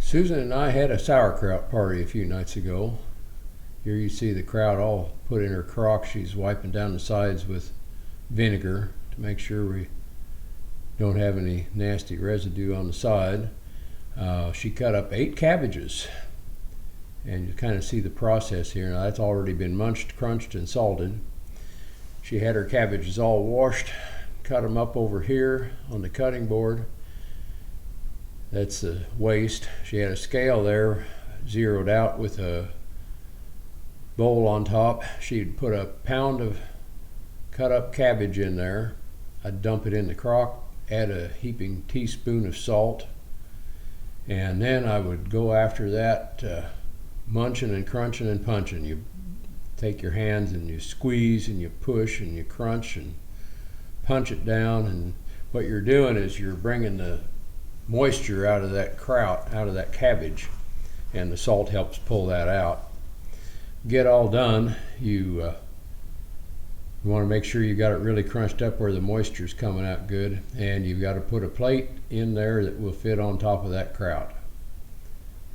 Susan and I had a sauerkraut party a few nights ago. Here you see the kraut all put in her crock. She's wiping down the sides with vinegar to make sure we don't have any nasty residue on the side. She cut up 8 cabbages, and you kind of see the process here. Now that's already been munched, crunched, and salted. She had her cabbages all washed, cut them up over here on the cutting board. That's the waste. She had a scale there zeroed out with a bowl on top. She'd put a pound of cut up cabbage in there. I'd dump it in the crock, add a heaping teaspoon of salt, and then I would go after that munching and crunching and punching. You take your hands and you squeeze and you push and you crunch and punch it down, and what you're doing is you're bringing the moisture out of that kraut, out of that cabbage, and the salt helps pull that out. Get all done, you want to make sure you got it really crunched up where the moisture's coming out good, and you've got to put a plate in there that will fit on top of that kraut.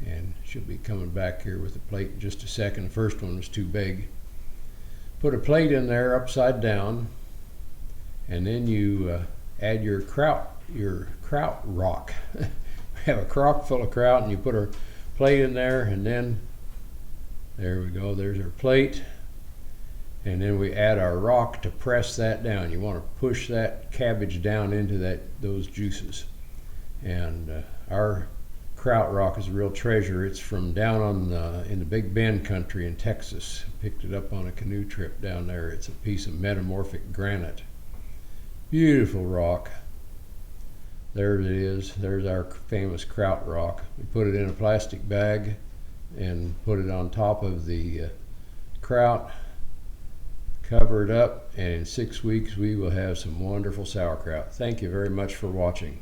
And she'll be coming back here with a plate in just a second. The first one was too big. Put a plate in there upside down, and then you add your kraut rock. We have a crock full of kraut, and you put a plate in there, and then there we go, there's our plate, and then we add our rock to press that down. You want to push that cabbage down into those juices. And our kraut rock is a real treasure. It's from down on in the Big Bend country in Texas. Picked it up on a canoe trip down there. It's a piece of metamorphic granite. Beautiful rock. There it is. There's our famous kraut rock. We put it in a plastic bag and put it on top of the kraut, cover it up, and in 6 weeks we will have some wonderful sauerkraut. Thank you very much for watching.